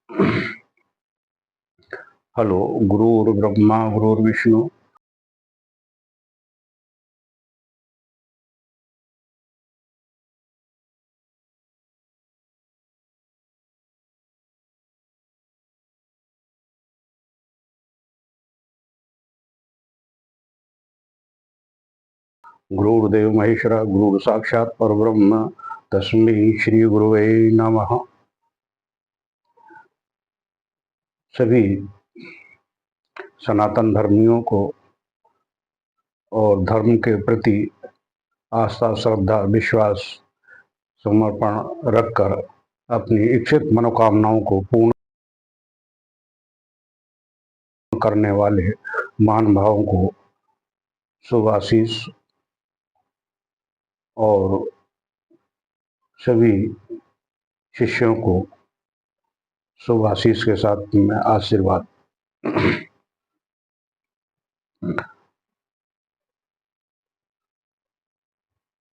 Hello. गुरुर्ब्रह्मा गुरुर्विष्णु। गुरुर्देव महेश्वरा गुरु साक्षात परब्रह्म तस्मै श्री गुरुवे नमः। सभी सनातन धर्मियों को और धर्म के प्रति आस्था श्रद्धा विश्वास समर्पण रखकर अपनी इच्छित मनोकामनाओं को पूर्ण करने वाले महानुभावों को शुभ आशीष और सभी शिष्यों को शुभ आशीष के साथ में आशीर्वाद।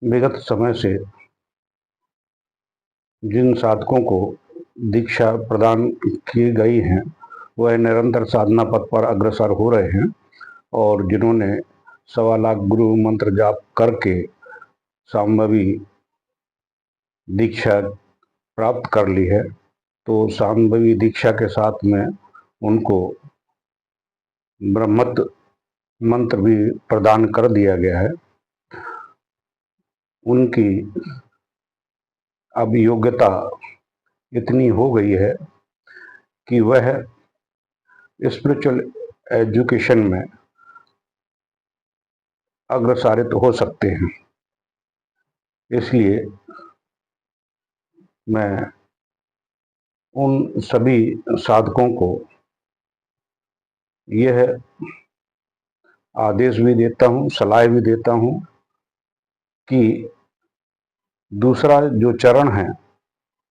विगत समय से जिन साधकों को दीक्षा प्रदान की गई है वह निरंतर साधना पथ पर अग्रसर हो रहे हैं और जिन्होंने 1.25 लाख गुरु मंत्र जाप करके सांभवी दीक्षा प्राप्त कर ली है, तो सांभवी दीक्षा के साथ में उनको ब्रह्मत्व मंत्र भी प्रदान कर दिया गया है। उनकी अब योग्यता इतनी हो गई है कि वह स्पिरिचुअल एजुकेशन में अग्रसारित हो सकते हैं। इसलिए मैं उन सभी साधकों को यह आदेश भी देता हूँ, सलाह भी देता हूँ कि दूसरा जो चरण है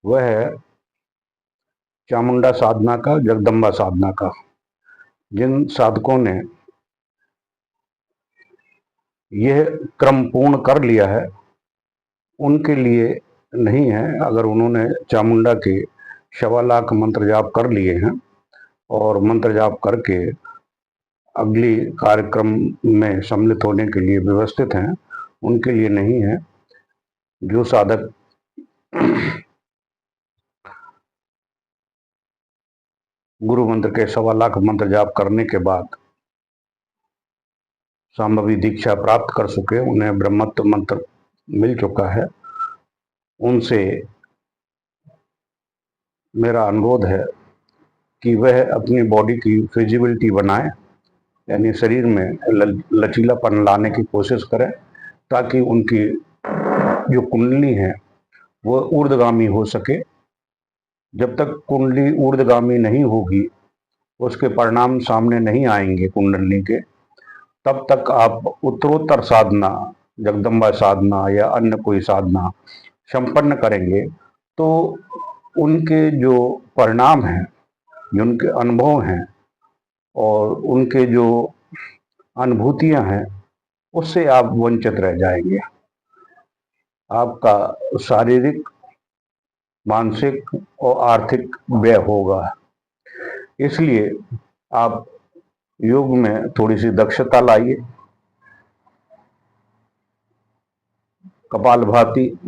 वह है चामुंडा साधना का, जगदम्बा साधना का। जिन साधकों ने यह क्रम पूर्ण कर लिया है उनके लिए नहीं है। अगर उन्होंने चामुंडा के 1.25 लाख मंत्र जाप कर लिए हैं और मंत्र जाप करके अगली कार्यक्रम में सम्मिलित होने के लिए व्यवस्थित हैं, उनके लिए नहीं है। जो साधक गुरु मंत्र के 1.25 लाख मंत्र जाप करने के बाद सांभवी दीक्षा प्राप्त कर चुके, उन्हें ब्रह्मत्व मंत्र मिल चुका है, उनसे मेरा अनुरोध है कि वह अपनी बॉडी की फिजिबिलिटी बनाएं, यानी शरीर में लचीलापन लाने की कोशिश करें ताकि उनकी जो कुंडली है वो ऊर्ध्वगामी हो सके। जब तक कुंडली ऊर्ध्वगामी नहीं होगी, उसके परिणाम सामने नहीं आएंगे कुंडली के, तब तक आप उत्तरोत्तर साधना, जगदम्बा साधना या अन्य कोई साधना संपन्न करेंगे तो उनके जो परिणाम हैं, जो उनके अनुभव हैं और उनके जो अनुभूतियां हैं, उससे आप वंचित रह जाएंगे। आपका शारीरिक, मानसिक और आर्थिक व्यय होगा। इसलिए आप योग में थोड़ी सी दक्षता लाइए। कपालभाति,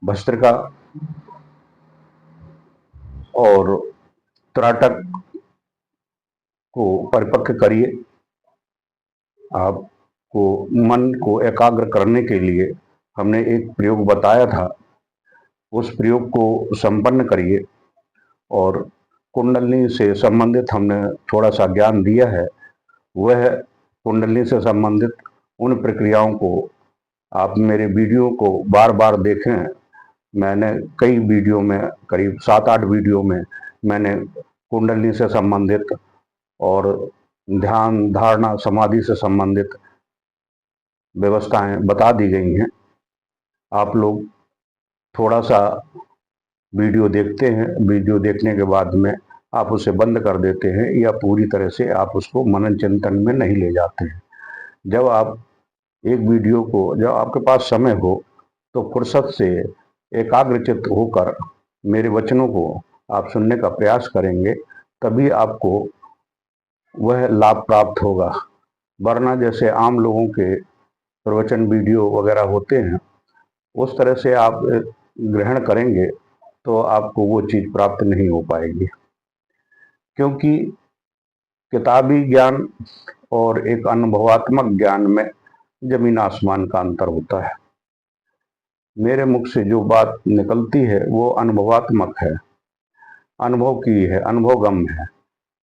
भस्त्रिका और त्राटक को परिपक्व करिए। आपको मन को एकाग्र करने के लिए हमने एक प्रयोग बताया था, उस प्रयोग को संपन्न करिए। और कुंडलिनी से संबंधित हमने थोड़ा सा ज्ञान दिया है, वह कुंडलिनी से संबंधित उन प्रक्रियाओं को आप मेरे वीडियो को बार बार देखें। मैंने कई वीडियो में, करीब 7-8 वीडियो में मैंने कुंडलिनी से संबंधित और ध्यान धारणा समाधि से संबंधित व्यवस्थाएं बता दी गई हैं। आप लोग थोड़ा सा वीडियो देखते हैं, वीडियो देखने के बाद में आप उसे बंद कर देते हैं या पूरी तरह से आप उसको मनन चिंतन में नहीं ले जाते हैं। जब आप एक वीडियो को, जब आपके पास समय हो तो फुर्सत से एकाग्रचित्त होकर मेरे वचनों को आप सुनने का प्रयास करेंगे, तभी आपको वह लाभ प्राप्त होगा। वरना जैसे आम लोगों के प्रवचन वीडियो वगैरह होते हैं, उस तरह से आप ग्रहण करेंगे तो आपको वो चीज़ प्राप्त नहीं हो पाएगी। क्योंकि किताबी ज्ञान और एक अनुभवात्मक ज्ञान में जमीन आसमान का अंतर होता है। मेरे मुख से जो बात निकलती है वो अनुभवात्मक है, अनुभव की है, अनुभवगम है।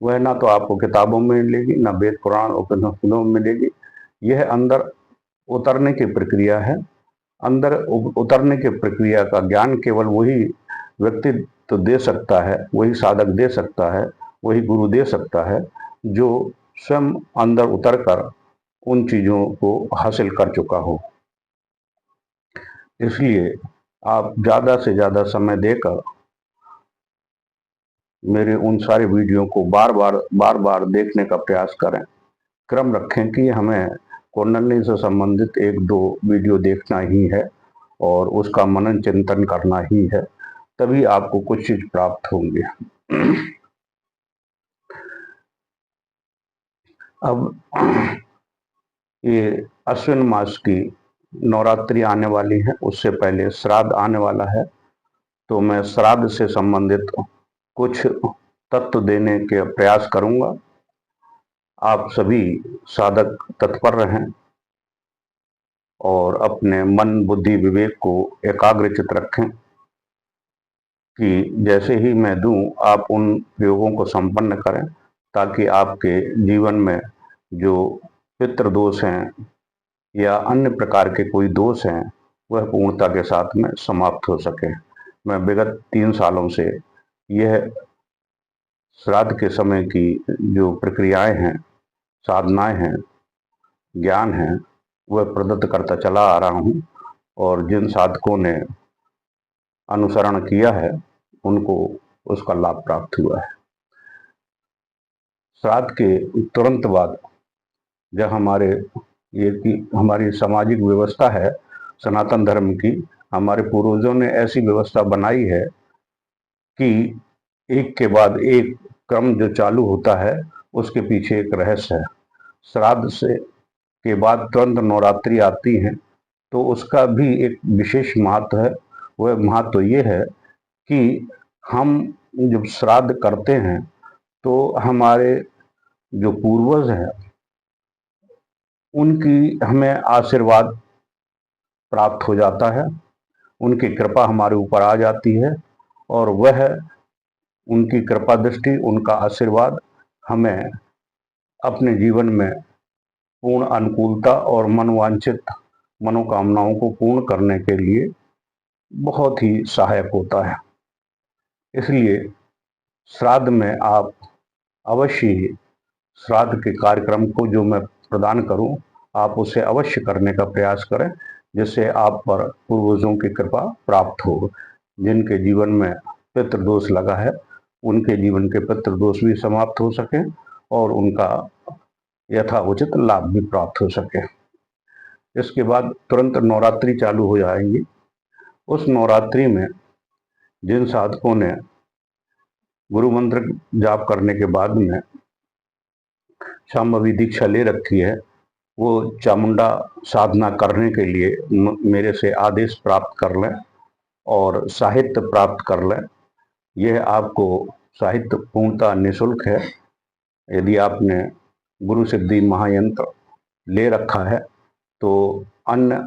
वह ना तो आपको किताबों में मिलेगी, ना वेद पुराण उपनिषदों में मिलेगी। यह अंदर उतरने की प्रक्रिया है। अंदर उतरने की प्रक्रिया का ज्ञान केवल वही व्यक्ति तो दे सकता है, वही साधक दे सकता है, वही गुरु दे सकता है जो स्वयं अंदर उतरकर उन चीज़ों को हासिल कर चुका हो। इसलिए आप ज़्यादा से ज़्यादा समय देकर मेरे उन सारे वीडियो को बार बार देखने का प्रयास करें। क्रम रखें कि हमें कुंडलिनी से संबंधित 1-2 वीडियो देखना ही है और उसका मनन चिंतन करना ही है, तभी आपको कुछ चीज प्राप्त होंगे। अब ये अश्विन मास की नवरात्रि आने वाली है, उससे पहले श्राद्ध आने वाला है, तो मैं श्राद्ध से संबंधित कुछ तत्व देने के प्रयास करूंगा। आप सभी साधक तत्पर रहें और अपने मन बुद्धि विवेक को एकाग्रचित रखें कि जैसे ही मैं दूं आप उन प्रयोगों को संपन्न करें, ताकि आपके जीवन में जो पितृ दोष हैं या अन्य प्रकार के कोई दोष हैं वह पूर्णता के साथ में समाप्त हो सके। मैं विगत 3 सालों से यह श्राद्ध के समय की जो प्रक्रियाएं हैं, साधनाएं हैं, ज्ञान है, वह प्रदत्त करता चला आ रहा हूं और जिन साधकों ने अनुसरण किया है उनको उसका लाभ प्राप्त हुआ है। श्राद्ध के तुरंत बाद जब हमारी सामाजिक व्यवस्था है सनातन धर्म की, हमारे पूर्वजों ने ऐसी व्यवस्था बनाई है कि एक के बाद एक क्रम जो चालू होता है उसके पीछे एक रहस्य है। श्राद्ध से के बाद तुरंत नवरात्रि आती है, तो उसका भी एक विशेष महत्व है। वह महत्व ये है कि हम जब श्राद्ध करते हैं तो हमारे जो पूर्वज हैं उनकी हमें आशीर्वाद प्राप्त हो जाता है, उनकी कृपा हमारे ऊपर आ जाती है और वह उनकी कृपा दृष्टि, उनका आशीर्वाद हमें अपने जीवन में पूर्ण अनुकूलता और मनोवांछित मनोकामनाओं को पूर्ण करने के लिए बहुत ही सहायक होता है। इसलिए श्राद्ध में आप अवश्य ही श्राद्ध के कार्यक्रम को जो मैं प्रदान करूं, आप उसे अवश्य करने का प्रयास करें, जिससे आप पर पूर्वजों की कृपा प्राप्त हो। जिनके जीवन में पितृदोष लगा है उनके जीवन के पितृदोष भी समाप्त हो सके और उनका यथाउचित लाभ भी प्राप्त हो सके। इसके बाद तुरंत नवरात्रि चालू हो जाएंगी। उस नवरात्रि में जिन साधकों ने गुरु मंत्र जाप करने के बाद में शांभवी दीक्षा ले रखी है, वो चामुंडा साधना करने के लिए मेरे से आदेश प्राप्त कर लें और साहित्य प्राप्त कर लें। यह आपको साहित्य पूर्णतः निःशुल्क है। यदि आपने गुरु सिद्धि महायंत्र ले रखा है तो अन्य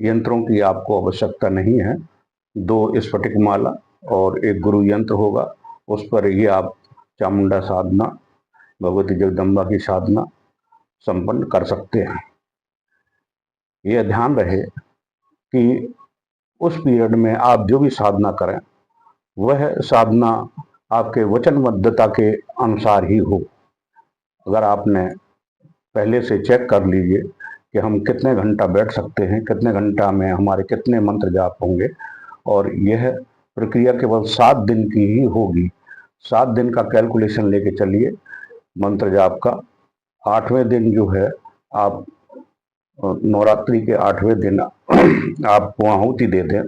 यंत्रों की आपको आवश्यकता नहीं है। 2 स्फटिक माला और एक गुरु यंत्र होगा, उस पर ये आप चामुंडा साधना, भगवती जगदम्बा की साधना संपन्न कर सकते हैं। यह ध्यान रहे कि उस पीरियड में आप जो भी साधना करें वह साधना आपके वचनबद्धता के अनुसार ही हो। अगर आपने पहले से चेक कर लीजिए कि हम कितने घंटा बैठ सकते हैं, कितने घंटा में हमारे कितने मंत्र जाप होंगे, और यह प्रक्रिया केवल 7 दिन की ही होगी। 7 दिन का कैलकुलेशन लेके चलिए मंत्र जाप का। 8वें दिन जो है आप नवरात्रि के 8वें दिन आप आहुति दे दें।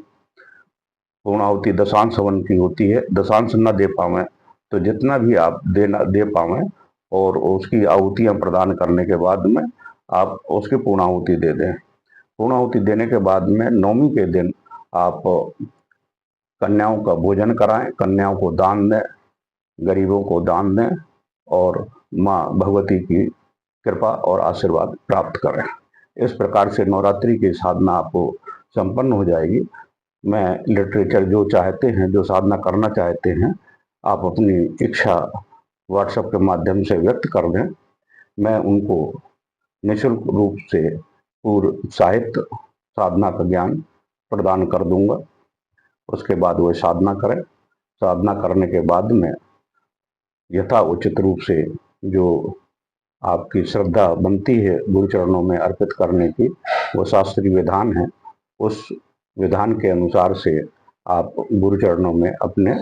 पूर्णाहुति दशांश हवन की होती है। दशांश न दे पावें तो जितना भी आप दे पावें और उसकी आहुतियाँ प्रदान करने के बाद में आप उसकी पूर्णाहुति दे दें। पूर्णाहुति देने के बाद में नवमी के दिन आप कन्याओं का भोजन कराएं, कन्याओं को दान दें, गरीबों को दान दें और माँ भगवती की कृपा और आशीर्वाद प्राप्त करें। इस प्रकार से नवरात्रि की साधना आपको संपन्न हो जाएगी। मैं लिटरेचर जो चाहते हैं, जो साधना करना चाहते हैं, आप अपनी इच्छा व्हाट्सएप के माध्यम से व्यक्त कर दें। मैं उनको निःशुल्क रूप से पूर्व साहित्य साधना का ज्ञान प्रदान कर दूंगा। उसके बाद वह साधना करें। साधना करने के बाद में यथा उचित रूप से जो आपकी श्रद्धा बनती है गुरु चरणों में अर्पित करने की, वो शास्त्रीय विधान है। उस विधान के अनुसार से आप गुरु चरणों में अपने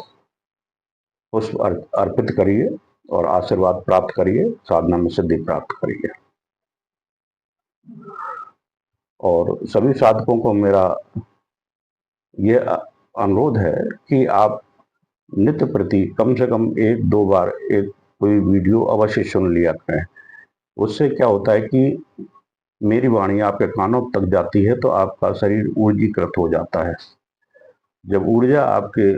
पुष्प अर्पित करिए और आशीर्वाद प्राप्त करिए, साधना में सिद्धि प्राप्त करिए। और सभी साधकों को मेरा ये अनुरोध है कि आप नित्य प्रति कम से कम 1-2 बार एक कोई वीडियो अवश्य सुन लिया करें। उससे क्या होता है कि मेरी वाणी आपके कानों तक जाती है तो आपका शरीर ऊर्जीकृत हो जाता है। जब ऊर्जा आपके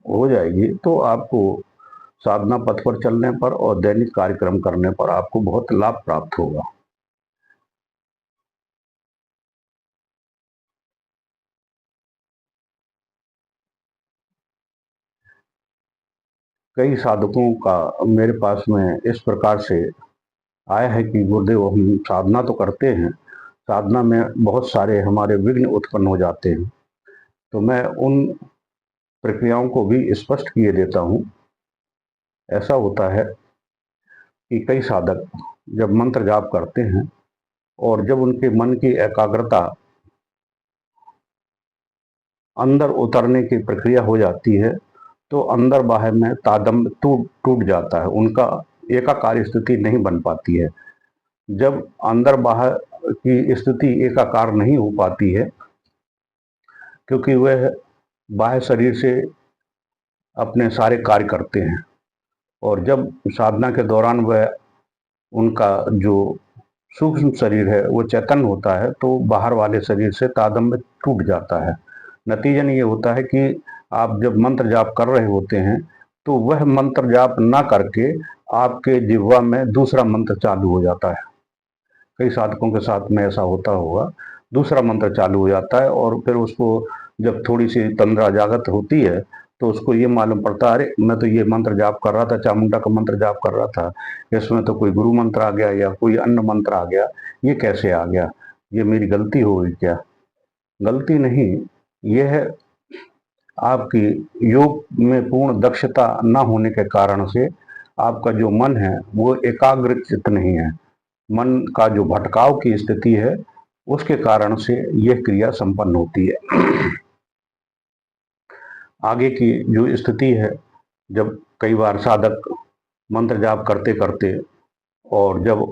हो जाएगी तो आपको साधना पथ पर चलने पर और दैनिक कार्यक्रम करने पर आपको बहुत लाभ प्राप्त होगा। कई साधकों का मेरे पास में इस प्रकार से आया है कि गुरुदेव हम साधना तो करते हैं, साधना में बहुत सारे हमारे विघ्न उत्पन्न हो जाते हैं। तो मैं उन प्रक्रियाओं को भी स्पष्ट किए देता हूँ। ऐसा होता है कि कई साधक जब मंत्र जाप करते हैं और जब उनके मन की एकाग्रता अंदर उतरने की प्रक्रिया हो जाती है तो अंदर बाहर में तादम्य टूट जाता है, उनका एकाकार स्थिति नहीं बन पाती है। जब अंदर बाहर की स्थिति एकाकार नहीं हो पाती है क्योंकि वह बाह्य शरीर से अपने सारे कार्य करते हैं और जब साधना के दौरान वह उनका जो सूक्ष्म शरीर है वो चैतन्य होता है तो बाहर वाले शरीर से तादम्य टूट जाता है। नतीजन ये होता है कि आप जब मंत्र जाप कर रहे होते हैं तो वह मंत्र जाप ना करके आपके जिह्वा में दूसरा मंत्र चालू हो जाता है। कई साधकों के साथ में ऐसा होता होगा, दूसरा मंत्र चालू हो जाता है और फिर उसको जब थोड़ी सी तंद्रा जागृत होती है तो उसको ये मालूम पड़ता है, अरे मैं तो ये मंत्र जाप कर रहा था, चामुंडा का मंत्र जाप कर रहा था, इसमें तो कोई गुरु मंत्र आ गया या कोई अन्य मंत्र आ गया, ये कैसे आ गया, ये मेरी गलती हो गई क्या? गलती नहीं, यह आपकी योग में पूर्ण दक्षता न होने के कारण से आपका जो मन है वो एकाग्र चित्त नहीं है। मन का जो भटकाव की स्थिति है उसके कारण से यह क्रिया संपन्न होती है। आगे की जो स्थिति है, जब कई बार साधक मंत्र जाप करते करते और जब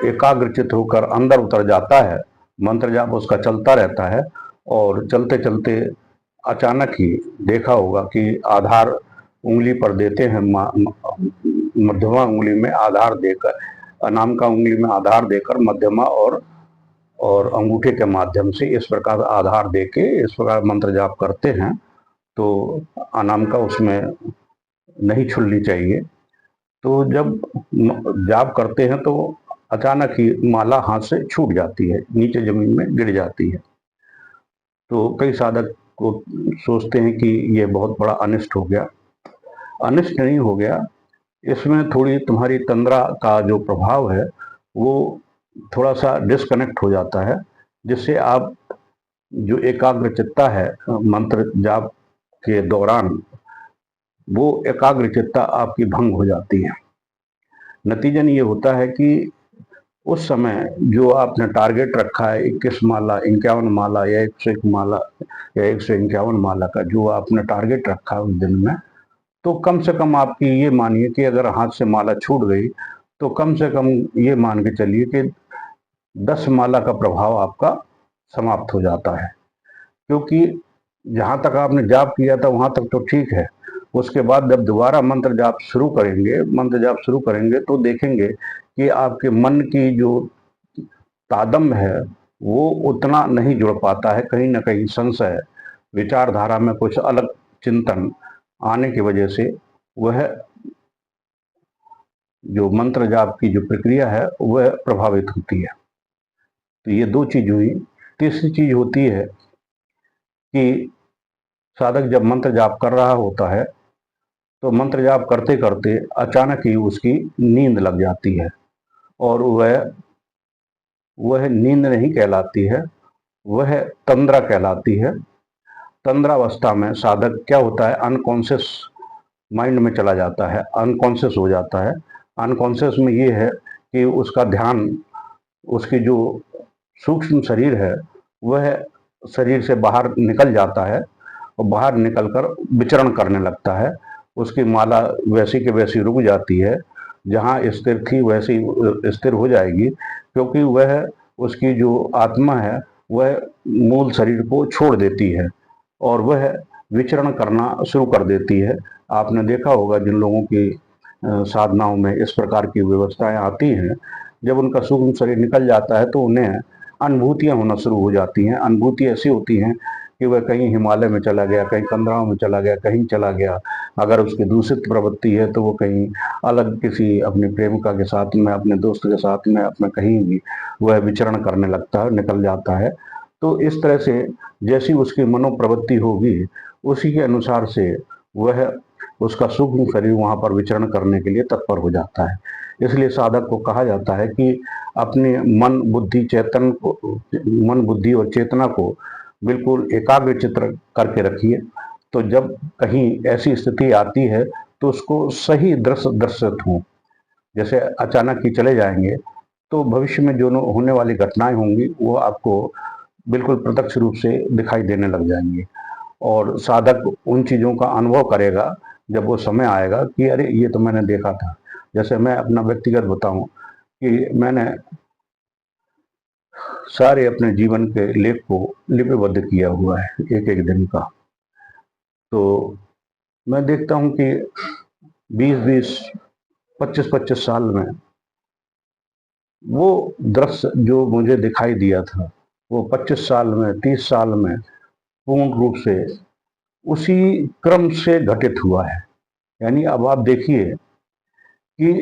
एकाग्रचित होकर अंदर उतर जाता है, मंत्र जाप उसका चलता रहता है और चलते चलते अचानक ही देखा होगा कि आधार उंगली पर देते हैं, मध्यमा उंगली में आधार देकर, अनामिका उंगली में आधार देकर मध्यमा और अंगूठे के माध्यम से इस प्रकार आधार देके इस प्रकार मंत्र जाप करते हैं तो अनामिका उसमें नहीं छुलनी चाहिए। तो जब जाप करते हैं तो अचानक ही माला हाथ से छूट जाती है, नीचे जमीन में गिर जाती है। तो कई साधक को सोचते हैं कि ये बहुत बड़ा अनिष्ट हो गया। अनिष्ट नहीं हो गया, इसमें थोड़ी तुम्हारी तंद्रा का जो प्रभाव है वो थोड़ा सा डिस्कनेक्ट हो जाता है, जिससे आप जो एकाग्रचित्ता है मंत्र जाप के दौरान वो एकाग्रचित्ता आपकी भंग हो जाती है। नतीजन ये होता है कि उस समय जो आपने टारगेट रखा है 21 माला, 51 माला या 101 माला या 151 माला का जो आपने टारगेट रखा है उस दिन में, तो कम से कम आपकी ये मानिए कि अगर हाथ से माला छूट गई तो कम से कम ये मान के चलिए कि 10 माला का प्रभाव आपका समाप्त हो जाता है। क्योंकि जहाँ तक आपने जाप किया था वहाँ तक तो ठीक है, उसके बाद जब दोबारा मंत्र जाप शुरू करेंगे तो देखेंगे कि आपके मन की जो तादम है वो उतना नहीं जुड़ पाता है। कहीं ना कहीं संशय, विचारधारा में कुछ अलग चिंतन आने की वजह से वह जो मंत्र जाप की जो प्रक्रिया है वह प्रभावित होती है। तो ये दो चीज हुई। तीसरी चीज होती है कि साधक जब मंत्र जाप कर रहा होता है तो मंत्र जाप करते करते अचानक ही उसकी नींद लग जाती है, और वह नींद नहीं कहलाती है, वह तंद्रा कहलाती है। तंद्रावस्था में साधक क्या होता है, अनकॉन्शियस माइंड में चला जाता है, अनकॉन्शियस हो जाता है। अनकॉन्शियस में ये है कि उसका ध्यान, उसकी जो सूक्ष्म शरीर है वह शरीर से बाहर निकल जाता है और बाहर निकलकर विचरण करने लगता है। उसकी माला वैसी के वैसी रुक जाती है, जहाँ स्थिर थी वैसी स्थिर हो जाएगी, क्योंकि वह उसकी जो आत्मा है वह मूल शरीर को छोड़ देती है और वह विचरण करना शुरू कर देती है। आपने देखा होगा जिन लोगों की साधनाओं में इस प्रकार की व्यवस्थाएं आती हैं, जब उनका सूक्ष्म शरीर निकल जाता है तो उन्हें अनुभूतियां होना शुरू हो जाती हैं। अनुभूति ऐसी होती हैं कि वह कहीं हिमालय में चला गया, कहीं कंदराओं में चला गया, कहीं चला गया। अगर उसकी दूषित प्रवृत्ति है तो वो कहीं अलग किसी अपनी प्रेमिका के साथ में, अपने दोस्त के साथ में, अपने कहीं भी वह विचरण करने लगता है, निकल जाता है। तो इस तरह से जैसी उसकी मनोप्रवृत्ति होगी उसी के अनुसार से वह उसका सूक्ष्म शरीर वहां पर विचरण करने के लिए तत्पर हो जाता है। इसलिए साधक को कहा जाता है कि अपने मन बुद्धि और चेतना को बिल्कुल एकाग्र चित्र करके रखिए। तो जब कहीं ऐसी स्थिति आती है तो उसको सही दृश्य दर्शित हो। जैसे अचानक ही चले जाएंगे तो भविष्य में जो होने वाली घटनाएं होंगी वो आपको बिल्कुल प्रत्यक्ष रूप से दिखाई देने लग जाएंगी, और साधक उन चीज़ों का अनुभव करेगा जब वो समय आएगा कि अरे ये तो मैंने देखा था। जैसे मैं अपना व्यक्तिगत बताऊं कि मैंने सारे अपने जीवन के लेख को लिपिबद्ध किया हुआ है, एक एक दिन का। तो मैं देखता हूं कि 20-20, 25-25 साल में वो दृश्य जो मुझे दिखाई दिया था वो 25 साल में, 30 साल में पूर्ण रूप से उसी क्रम से घटित हुआ है। यानी अब आप देखिए कि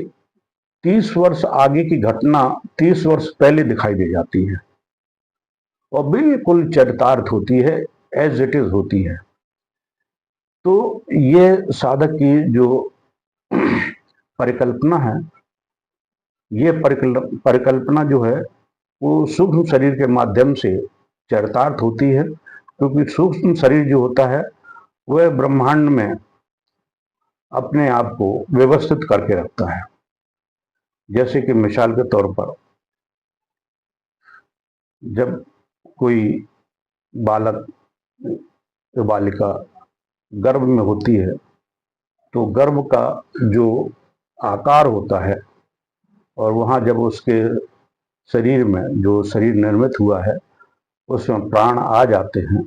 30 वर्ष आगे की घटना 30 वर्ष पहले दिखाई दे जाती है और बिल्कुल चरितार्थ होती है, एज इट इज होती है। तो ये साधक की जो परिकल्पना है, ये परिकल्पना जो है वो सूक्ष्म शरीर के माध्यम से चरितार्थ होती है, क्योंकि सूक्ष्म शरीर जो होता है वह ब्रह्मांड में अपने आप को व्यवस्थित करके रखता है। जैसे कि मिसाल के तौर पर जब कोई बालक या बालिका गर्भ में होती है तो गर्भ का जो आकार होता है और वहाँ जब उसके शरीर में जो शरीर निर्मित हुआ है उसमें प्राण आ जाते हैं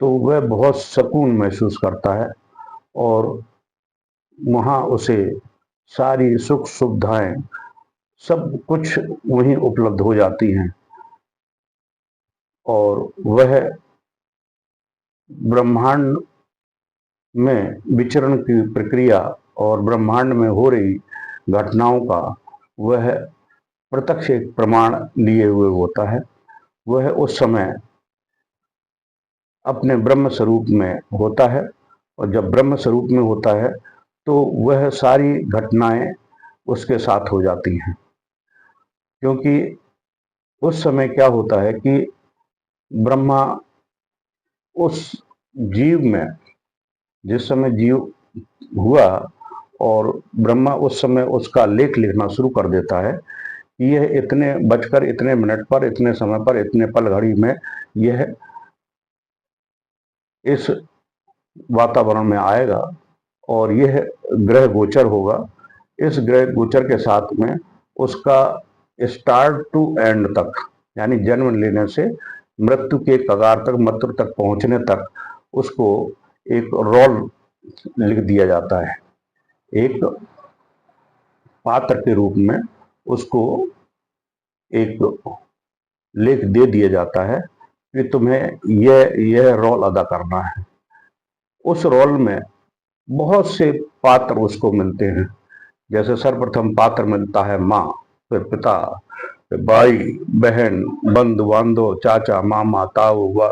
तो वह बहुत सुकून महसूस करता है, और वहाँ उसे सारी सुख सुविधाएं सब कुछ वहीं उपलब्ध हो जाती हैं, और वह ब्रह्मांड में विचरण की प्रक्रिया और ब्रह्मांड में हो रही घटनाओं का वह प्रत्यक्ष एक प्रमाण लिए हुए होता है। वह उस समय अपने ब्रह्म स्वरूप में होता है, और जब ब्रह्म स्वरूप में होता है तो वह सारी घटनाएं उसके साथ हो जाती हैं। क्योंकि उस समय क्या होता है कि ब्रह्मा उस जीव में, जिस समय जीव हुआ और ब्रह्मा उस समय उसका लेख लिखना शुरू कर देता है कि यह इतने बजकर इतने मिनट पर, इतने समय पर, इतने पल घड़ी में यह इस वातावरण में आएगा और यह ग्रह गोचर होगा। इस ग्रह गोचर के साथ में उसका स्टार्ट टू एंड तक, यानी जन्म लेने से मृत्यु के कगार तक, मृत्यु तक पहुंचने तक उसको एक रोल लिख दिया जाता है, एक पात्र के रूप में उसको एक लेख दे दिया जाता है कि तुम्हें यह रोल अदा करना है। उस रोल में बहुत से पात्र उसको मिलते हैं। जैसे सर्वप्रथम पात्र मिलता है माँ, फिर पिता, फिर भाई, बहन, बंधु बांधव, चाचा, मामा, ताऊ,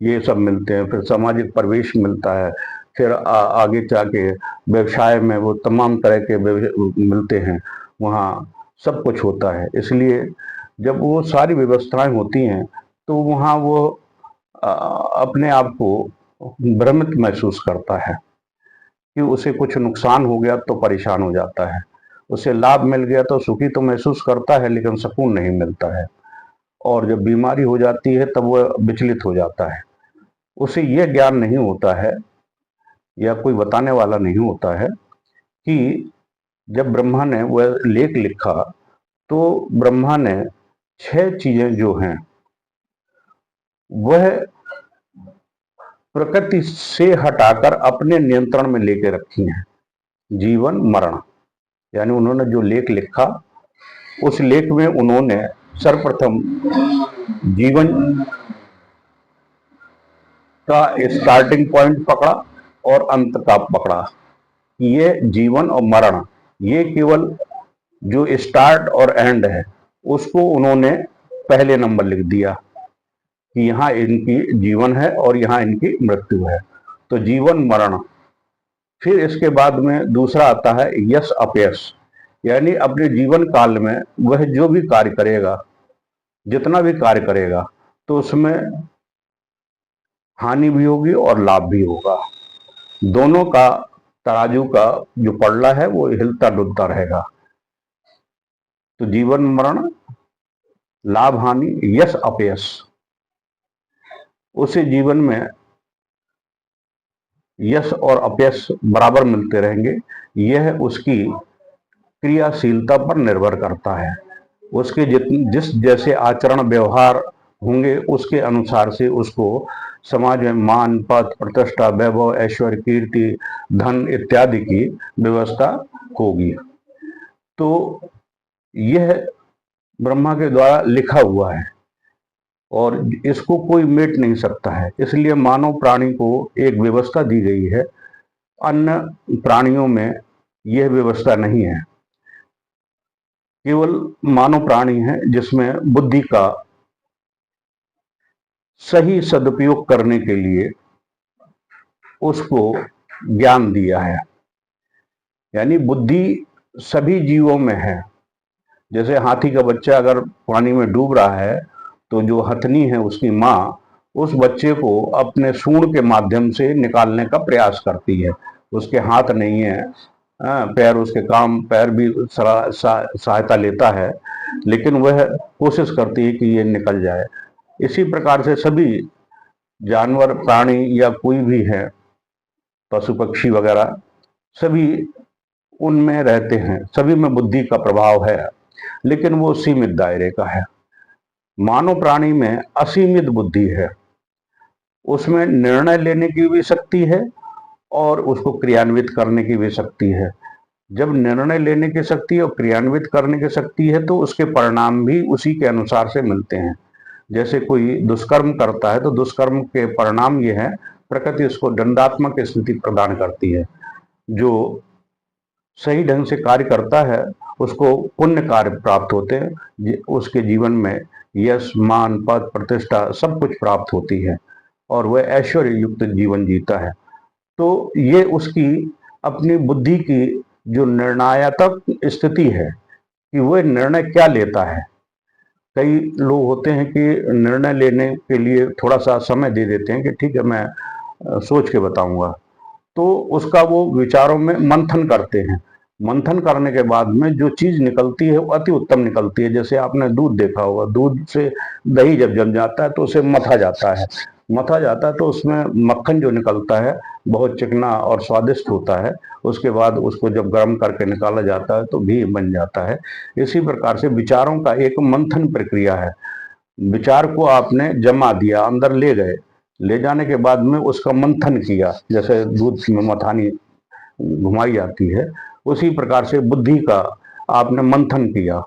ये सब मिलते हैं। फिर सामाजिक प्रवेश मिलता है। फिर आगे जाके व्यवसाय में वो तमाम तरह के मिलते हैं, वहाँ सब कुछ होता है। इसलिए जब वो सारी व्यवस्थाएं होती हैं तो वहाँ वो अपने आप को भ्रमित महसूस करता है कि उसे कुछ नुकसान हो गया तो परेशान हो जाता है, उसे लाभ मिल गया तो सुखी तो महसूस करता है लेकिन सुकून नहीं मिलता है, और जब बीमारी हो जाती है तब वह विचलित हो जाता है। उसे यह ज्ञान नहीं होता है या कोई बताने वाला नहीं होता है कि जब ब्रह्मा ने वह लेख लिखा तो ब्रह्मा ने 6 चीजें जो हैं वह प्रकृति से हटाकर अपने नियंत्रण में लेके रखी हैं। जीवन मरण, यानी उन्होंने जो लेख लिखा उस लेख में उन्होंने सर्वप्रथम जीवन का स्टार्टिंग पॉइंट पकड़ा और अंत का पकड़ा। ये जीवन और मरण, ये केवल जो स्टार्ट और एंड है उसको उन्होंने पहले नंबर लिख दिया कि यहाँ इनकी जीवन है और यहाँ इनकी मृत्यु है। तो जीवन मरण। फिर इसके बाद में दूसरा आता है यश अपयश, यानी अपने जीवन काल में वह जो भी कार्य करेगा, जितना भी कार्य करेगा, तो उसमें हानि भी होगी और लाभ भी होगा। दोनों का तराजू का जो पड़ला है वो हिलता डुलता रहेगा। तो जीवन मरण, लाभ हानि, यश अपयश, उसे जीवन में यश और अपयश बराबर मिलते रहेंगे। यह उसकी क्रियाशीलता पर निर्भर करता है। उसके जिस जैसे आचरण व्यवहार होंगे उसके अनुसार से उसको समाज में मान, पद, प्रतिष्ठा, वैभव, ऐश्वर्य, कीर्ति, धन इत्यादि की व्यवस्था होगी। तो यह ब्रह्मा के द्वारा लिखा हुआ है और इसको कोई मेट नहीं सकता है। इसलिए मानव प्राणी को एक व्यवस्था दी गई है, अन्य प्राणियों में यह व्यवस्था नहीं है। केवल मानव प्राणी है जिसमें बुद्धि का सही सदुपयोग करने के लिए उसको ज्ञान दिया है। यानी बुद्धि सभी जीवों में है। जैसे हाथी का बच्चा अगर पानी में डूब रहा है तो जो हथनी है उसकी माँ उस बच्चे को अपने सूंड के माध्यम से निकालने का प्रयास करती है। उसके हाथ नहीं है, पैर, उसके काम पैर भी सहायता लेता है, लेकिन वह कोशिश करती है कि ये निकल जाए। इसी प्रकार से सभी जानवर, प्राणी या कोई भी है, पशु पक्षी वगैरह, सभी उनमें रहते हैं, सभी में बुद्धि का प्रभाव है, लेकिन वो सीमित दायरे का है। मानव प्राणी में असीमित बुद्धि है, उसमें निर्णय लेने की भी शक्ति है और उसको क्रियान्वित करने की भी शक्ति है। जब निर्णय लेने की शक्ति और क्रियान्वित करने की शक्ति है तो उसके परिणाम भी उसी के अनुसार से मिलते हैं। जैसे कोई दुष्कर्म करता है तो दुष्कर्म के परिणाम ये है, प्रकृति उसको दंडात्मक स्थिति प्रदान करती है। जो सही ढंग से कार्य करता है उसको पुण्य कार्य प्राप्त होते हैं, उसके जीवन में यश, मान, पद, प्रतिष्ठा सब कुछ प्राप्त होती है और वह ऐश्वर्य युक्त जीवन जीता है। तो ये उसकी अपनी बुद्धि की जो निर्णयात्मक स्थिति है कि वह निर्णय क्या लेता है। कई लोग होते हैं कि निर्णय लेने के लिए थोड़ा सा समय दे देते हैं कि ठीक है मैं सोच के बताऊंगा, तो उसका वो विचारों में मंथन करते हैं। मंथन करने के बाद में जो चीज निकलती है वो अति उत्तम निकलती है। जैसे आपने दूध देखा होगा, दूध से दही जब जम जाता है तो उसे मथा जाता है, मथा जाता है तो उसमें मक्खन जो निकलता है बहुत चिकना और स्वादिष्ट होता है। उसके बाद उसको जब गर्म करके निकाला जाता है तो घी बन जाता है। इसी प्रकार से विचारों का एक मंथन प्रक्रिया है। विचार को आपने जमा दिया, अंदर ले गए, ले जाने के बाद में उसका मंथन किया, जैसे दूध में मथानी घुमाई जाती है, उसी प्रकार से बुद्धि का आपने मंथन किया।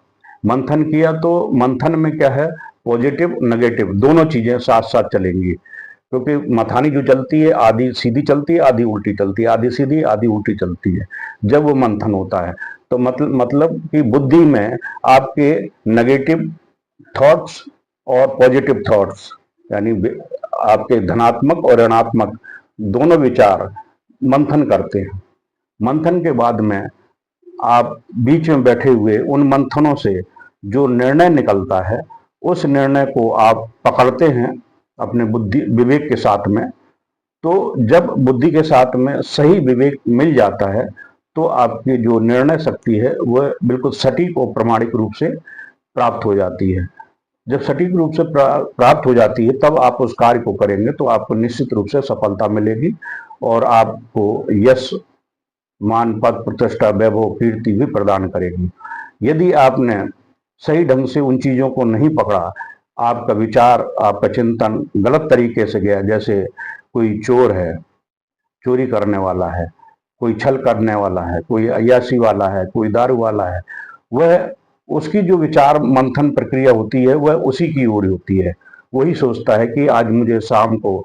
मंथन किया तो मंथन में क्या है, पॉजिटिव नेगेटिव दोनों चीजें साथ साथ चलेंगी, क्योंकि मथानी जो चलती है आधी सीधी चलती है, आधी उल्टी चलती है, आधी सीधी आधी उल्टी चलती है जब वो मंथन होता है। तो मतलब कि बुद्धि में आपके नेगेटिव थॉट्स और पॉजिटिव थॉट्स, यानी आपके धनात्मक और ऋणात्मक दोनों विचार मंथन करते हैं। मंथन के बाद में आप बीच में बैठे हुए उन मंथनों से जो निर्णय निकलता है, उस निर्णय को आप पकड़ते हैं अपने बुद्धि विवेक के साथ में। तो जब बुद्धि के साथ में सही विवेक मिल जाता है तो आपकी जो निर्णय शक्ति है वह बिल्कुल सटीक और प्रमाणिक रूप से प्राप्त हो जाती है। जब सटीक रूप से प्राप्त हो जाती है तब आप उस कार्य को करेंगे तो आपको निश्चित रूप से सफलता मिलेगी और आपको यश, मान, पद, प्रतिष्ठा, वैभव, कीर्ति भी प्रदान करेगी। यदि आपने सही ढंग से उन चीजों को नहीं पकड़ा, आपका विचार, आपका चिंतन गलत तरीके से गया, जैसे कोई चोर है, चोरी करने वाला है, कोई छल करने वाला है, कोई अय्याशी वाला है, कोई दारू वाला है, वह उसकी जो विचार मंथन प्रक्रिया होती है वह उसी की ओर होती है। वही सोचता है कि आज मुझे शाम को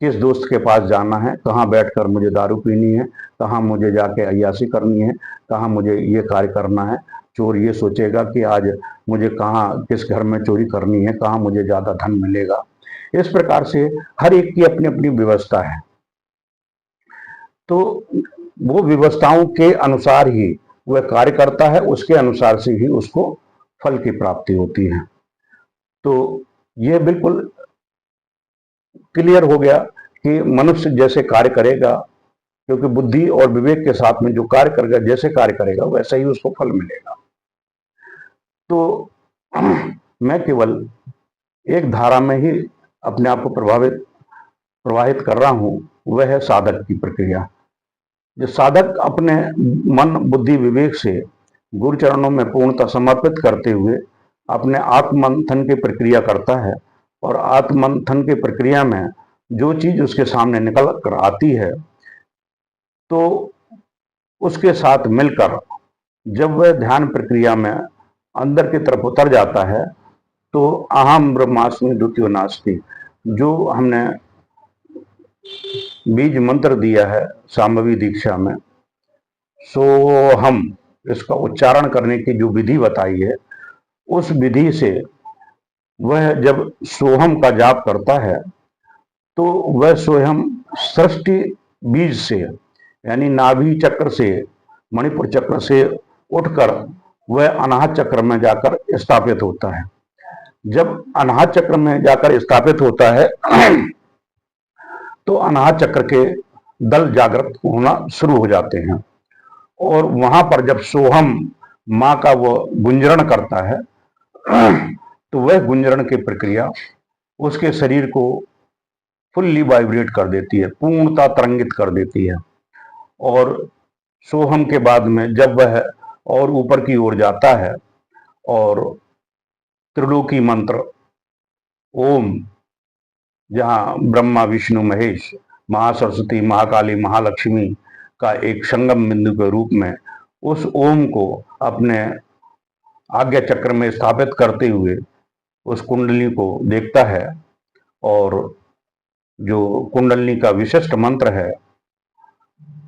किस दोस्त के पास जाना है, कहाँ बैठकर मुझे दारू पीनी है, कहाँ मुझे जाके अय्याशी करनी है, कहाँ मुझे ये कार्य करना है। चोर ये सोचेगा कि आज मुझे कहाँ किस घर में चोरी करनी है, कहाँ मुझे ज्यादा धन मिलेगा। इस प्रकार से हर एक की अपनी अपनी व्यवस्था है, तो वो व्यवस्थाओं के अनुसार ही वह कार्य करता है, उसके अनुसार से ही उसको फल की प्राप्ति होती है। तो यह बिल्कुल क्लियर हो गया कि मनुष्य जैसे कार्य करेगा, क्योंकि बुद्धि और विवेक के साथ में जो कार्य करेगा, जैसे कार्य करेगा वैसा ही उसको फल मिलेगा। तो मैं केवल एक धारा में ही अपने आप को प्रवाहित कर रहा हूं, वह है साधक की प्रक्रिया। जो साधक अपने मन, बुद्धि, विवेक से गुरु चरणों में पूर्णतः समर्पित करते हुए अपने आत्ममंथन की प्रक्रिया करता है, और आत्ममंथन की प्रक्रिया में जो चीज उसके सामने निकल कर आती है तो उसके साथ मिलकर जब वह ध्यान प्रक्रिया में अंदर की तरफ उतर जाता है तो अहम ब्रह्मास्मि द्वितीयो नास्ति, जो हमने बीज मंत्र दिया है शांभवी दीक्षा में, सोहम, इसका उच्चारण करने की जो विधि बताई है, उस विधि से वह जब सोहम का जाप करता है तो वह स्वयं सृष्टि बीज से, यानी नाभि चक्र से, मणिपुर चक्र से उठकर वह अनाहत चक्र में जाकर स्थापित होता है। जब अनाहत चक्र में जाकर स्थापित होता है तो अनाहत चक्र के दल जागृत होना शुरू हो जाते हैं, और वहां पर जब सोहम माँ का वो गुंजरण करता है तो वह गुंजरण की प्रक्रिया उसके शरीर को फुल्ली वाइब्रेट कर देती है, पूर्णता तरंगित कर देती है। और सोहम के बाद में जब वह और ऊपर की ओर जाता है और त्रिलोकी मंत्र ओम, जहां ब्रह्मा, विष्णु, महेश, महासरस्वती, महाकाली, महालक्ष्मी का एक संगम बिंदु के रूप में उस ओम को अपने आज्ञा चक्र में स्थापित करते हुए उस कुंडली को देखता है, और जो कुंडली का विशिष्ट मंत्र है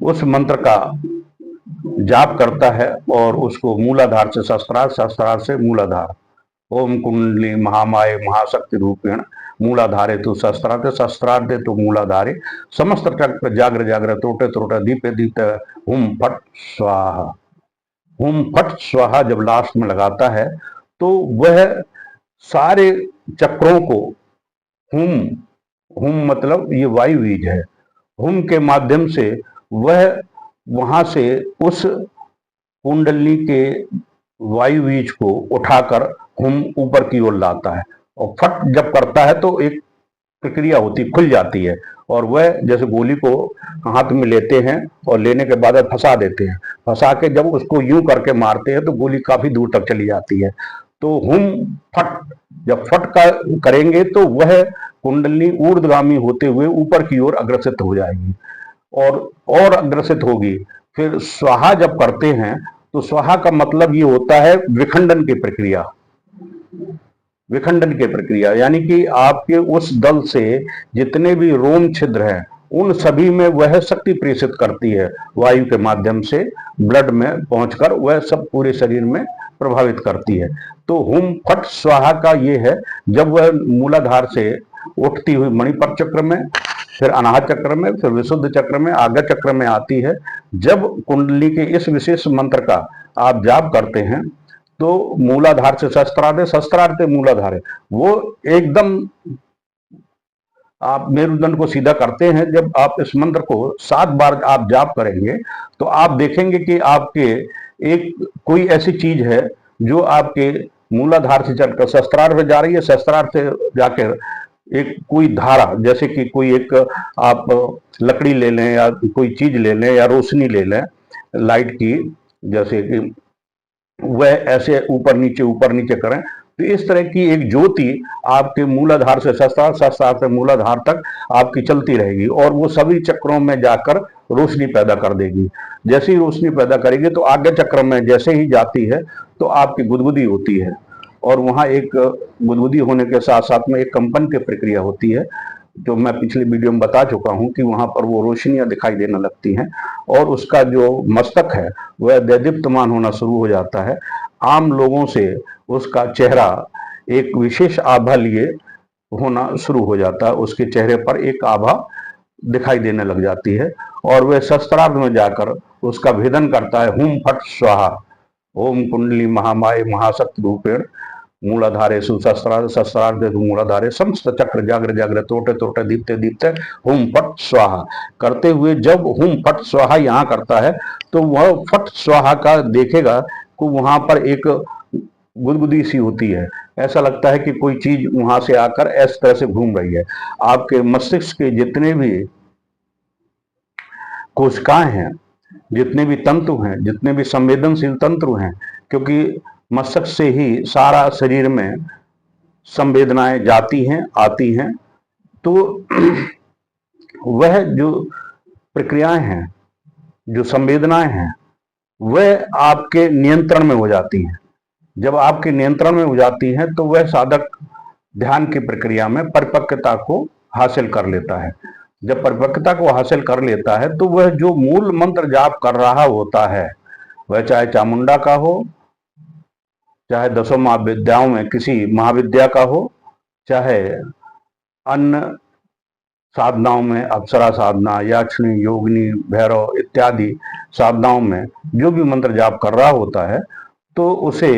उस मंत्र का जाप करता है, और उसको मूलाधार से सहस्त्रार, सहस्त्रार से मूलाधार, ओम कुंडली महामाय महाशक्ति रूपेण मूलाधारे तो सहस्त्रार्थ, सहस्त्रार्थे तो मूलाधारे, समस्त चक्र जाग्र जाग्र त्रोटे त्रोटे दीपे दीप हुम फट स्वाहा। हुम फट स्वाहा जब लास्ट में लगाता है तो वह सारे चक्रों को हुम, हुम मतलब ये वायु बीज है, हुम के माध्यम से वह वहां से उस कुंडली के वायु बीज को उठाकर हुम ऊपर की ओर लाता है, और फट जब करता है तो एक प्रक्रिया होती, खुल जाती है, और वह जैसे गोली को हाथ में लेते हैं और लेने के बाद फंसा देते हैं, फंसा के जब उसको यूं करके मारते हैं तो गोली काफी दूर तक चली जाती है। तो हुम फट, जब फट का करेंगे तो वह कुंडली ऊर्ध्वगामी होते हुए ऊपर की ओर अग्रसित हो जाएगी और अग्रसित होगी। फिर स्वाहा जब करते हैं तो स्वाहा का मतलब ये होता है विखंडन की प्रक्रिया। विखंडन की प्रक्रिया यानी कि आपके उस दल से जितने भी रोम छिद्र हैं उन सभी में वह शक्ति प्रेषित करती है, वायु के माध्यम से ब्लड में पहुंचकर वह सब पूरे शरीर में प्रभावित करती है। तो हुम फट स्वाहा का ये है, जब वह मूलाधार से उठती हुई मणिपर चक्र में, फिर अनाहत चक्र में, फिर विशुद्ध चक्र में, आज्ञा चक्र में आती है। जब कुंडली के इस विशेष मंत्र का आप जाप करते हैं तो मूलाधार से शस्त्रार्थ, शस्त्रार्थ से मूलाधार है, वो एकदम आप मेरुदंड को सीधा करते हैं। जब आप इस मंत्र को 7 बार आप जाप करेंगे तो आप देखेंगे कि आपके एक कोई ऐसी चीज है जो आपके मूलाधार से चलकर शस्त्रार्थ में जा रही है, शस्त्रार्थ से जाकर एक कोई धारा, जैसे कि कोई एक आप लकड़ी ले लें या कोई चीज ले लें या रोशनी ले लें लाइट की, जैसे कि वह ऐसे ऊपर नीचे करें तो इस तरह की एक ज्योति आपके मूलाधार से शस्त्रार्थ, शस्त्रार्थ से मूलाधार तक आपकी चलती रहेगी और वो सभी चक्रों में जाकर रोशनी पैदा कर देगी। जैसे ही रोशनी पैदा करेगी तो आज्ञा चक्र में जैसे ही जाती है तो आपकी गुदगुदी होती है और वहां एक गुदगुदी होने के साथ साथ में एक कंपन की प्रक्रिया होती है, जो मैं पिछले वीडियो में बता चुका हूं कि वहां पर वो रोशनियां दिखाई देने लगती हैं और उसका जो मस्तक है वह दैदीप्यमान होना शुरू हो जाता है। आम लोगों से उसका चेहरा एक विशेष आभा लिए होना शुरू हो जाता है, उसके चेहरे पर एक आभा दिखाई देने लग जाती है और वह शस्त्रार्थ में जाकर उसका भेदन करता है। हुम फट स्वाहा, ओम कुंडली महामाय महाशक्ति रूपेण मूलाधारे सुशस्त्रार्थ शस्त्रार्थ मूलाधारे समस्त चक्र जाग्र जाग्र तोटे तोटे दीप्ते दीप्ते हुम फट स्वाहा करते हुए जब हुम फट स्वाहा यहाँ करता है तो वह फट स्वाहा का देखेगा कि वहां पर एक गुदगुदी सी होती है, ऐसा लगता है कि कोई चीज वहां से आकर इस तरह से घूम रही है। आपके मस्तिष्क के जितने भी कोशिकाएं हैं, जितने भी तंतु हैं, जितने भी संवेदनशील तंत्र हैं, क्योंकि मस्तिष्क से ही सारा शरीर में संवेदनाएं जाती हैं आती हैं, तो वह जो प्रक्रियाएं हैं, जो संवेदनाएं हैं, वह आपके नियंत्रण में हो जाती हैं। जब आपके नियंत्रण में हो जाती हैं तो वह साधक ध्यान की प्रक्रिया में परिपक्वता को हासिल कर लेता है। जब परिपक्वता को हासिल कर लेता है तो वह जो मूल मंत्र जाप कर रहा होता है, वह चाहे चामुंडा का हो, चाहे 10 महाविद्याओं में किसी महाविद्या का हो, चाहे अन्य साधनाओं में अप्सरा साधना, याक्षिणी, योगिनी, भैरव इत्यादि साधनाओं में जो भी मंत्र जाप कर रहा होता है तो उसे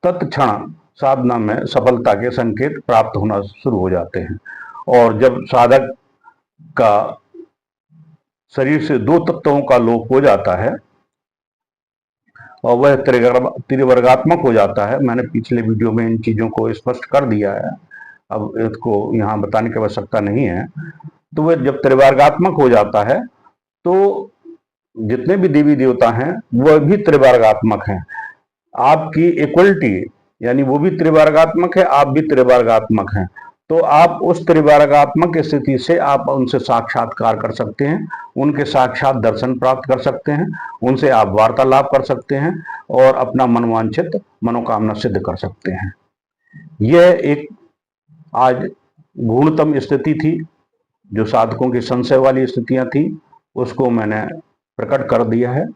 तत्क्षण साधना में सफलता के संकेत प्राप्त होना शुरू हो जाते हैं। और जब साधक का शरीर से 2 तत्वों का लोप हो जाता है और वह त्रिवर्गात्मक हो जाता है, मैंने पिछले वीडियो में इन चीजों को स्पष्ट कर दिया है, अब इसको यहाँ बताने की आवश्यकता नहीं है। तो वह जब त्रिवर्गात्मक हो जाता है तो जितने भी देवी देवता हैं वह भी त्रिवर्गात्मक हैं। आपकी इक्वलिटी यानी वो भी त्रिवर्गात्मक है, आप भी त्रिवर्गात्मक हैं, तो आप उस त्रिवर्गात्मक स्थिति से आप उनसे साक्षात्कार कर सकते हैं, उनके साक्षात दर्शन प्राप्त कर सकते हैं, उनसे आप वार्तालाप कर सकते हैं और अपना मनोवांछित मनोकामना सिद्ध कर सकते हैं। यह एक आज गुणतम स्थिति थी, जो साधकों की संशय वाली स्थितियां थी उसको मैंने प्रकट कर दिया है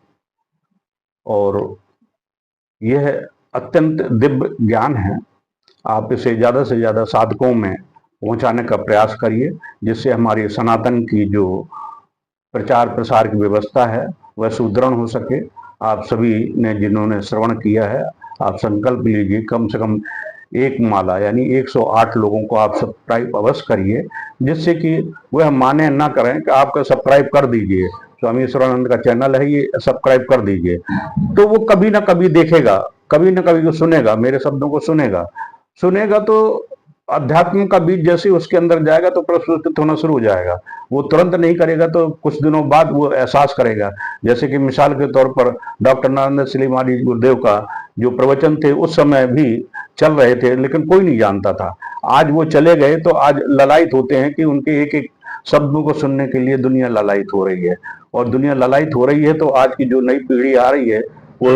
और यह अत्यंत दिव्य ज्ञान है। आप इसे ज़्यादा से ज़्यादा साधकों में पहुंचाने का प्रयास करिए, जिससे हमारी सनातन की जो प्रचार प्रसार की व्यवस्था है वह सुदृढ़ हो सके। आप सभी ने जिन्होंने श्रवण किया है, आप संकल्प लीजिए कम से कम एक माला यानी 108 लोगों को आप सब्सक्राइब अवश्य करिए, जिससे कि वह माने ना करें कि आपका सब्सक्राइब कर दीजिए, स्वामी ईश्वरानंद का चैनल है ये, सब्सक्राइब कर दीजिए, तो वो कभी ना कभी देखेगा, कभी ना कभी वो सुनेगा, मेरे शब्दों को सुनेगा तो अध्यात्म का बीज जैसे उसके अंदर जाएगा तो प्रस्फुटित होना शुरू हो जाएगा। वो तुरंत नहीं करेगा तो कुछ दिनों बाद वो एहसास करेगा। जैसे कि मिसाल के तौर पर डॉक्टर नारायण श्रीमाली गुरुदेव का जो प्रवचन थे उस समय भी चल रहे थे, लेकिन कोई नहीं जानता था। आज वो चले गए तो आज ललायत होते हैं कि उनके एक एक शब्दों को सुनने के लिए दुनिया ललायत हो रही है। और दुनिया ललायत हो रही है तो आज की जो नई पीढ़ी आ रही है वो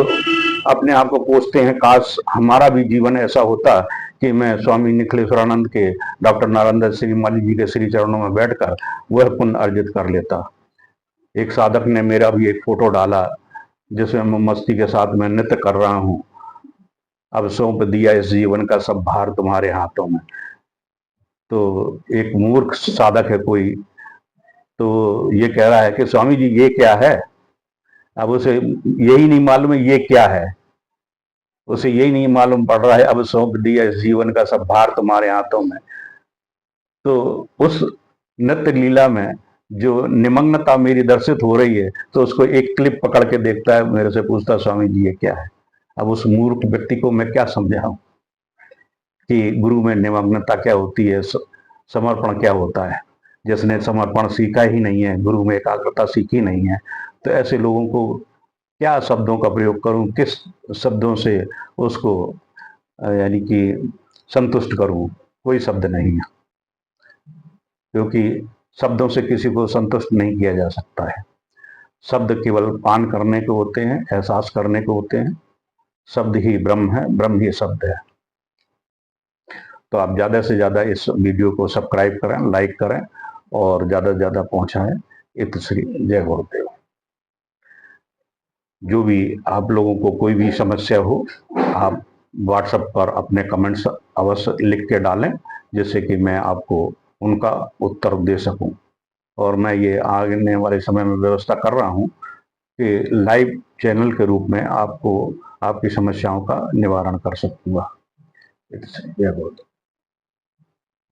अपने आप को कोसते हैं, काश हमारा भी जीवन ऐसा होता कि मैं स्वामी निखिलेश्वरानंद के, डॉक्टर नारायण श्री माली जी के श्री चरणों में बैठकर वह पुण्य अर्जित कर लेता। एक साधक ने मेरा भी एक फोटो डाला जिसमें मैं मस्ती के साथ में नृत्य कर रहा हूँ, अब सौंप दिया इस जीवन का सब भार तुम्हारे हाथों में। तो एक मूर्ख साधक है कोई, तो ये कह रहा है कि स्वामी जी ये क्या है। अब उसे यही नहीं मालूम है ये क्या है, उसे यही नहीं मालूम पड़ रहा है अब सौंप दिया इस जीवन का सब भार तुम्हारे हाथों में। तो उस नृत्य लीला में जो निमग्नता मेरी दर्शित हो रही है, तो उसको एक क्लिप पकड़ के देखता है, मेरे से पूछता स्वामी जी ये क्या है। अब उस मूर्ख व्यक्ति को मैं क्या समझाऊं कि गुरु में निमग्नता क्या होती है, समर्पण क्या होता है। जिसने समर्पण सीखा ही नहीं है, गुरु में एकाग्रता सीखी नहीं है, तो ऐसे लोगों को क्या शब्दों का प्रयोग करूं, किस शब्दों से उसको यानी कि संतुष्ट करूं। कोई शब्द नहीं है, क्योंकि शब्दों से किसी को संतुष्ट नहीं किया जा सकता है। शब्द केवल पान करने को होते हैं, एहसास करने को होते हैं। शब्द ही ब्रह्म है, ब्रह्म ही शब्द है। तो आप ज़्यादा से ज़्यादा इस वीडियो को सब्सक्राइब करें, लाइक करें और ज़्यादा से ज़्यादा पहुँचाएं। इत श्री जय गुरुदेव। जो भी आप लोगों को कोई भी समस्या हो, आप व्हाट्सएप पर अपने कमेंट्स अवश्य लिख के डालें, जिससे कि मैं आपको उनका उत्तर दे सकूं। और मैं ये आने वाले समय में व्यवस्था कर रहा हूं कि लाइव चैनल के रूप में आपको आपकी समस्याओं का निवारण कर सकूंगा। जय गुरुदेव।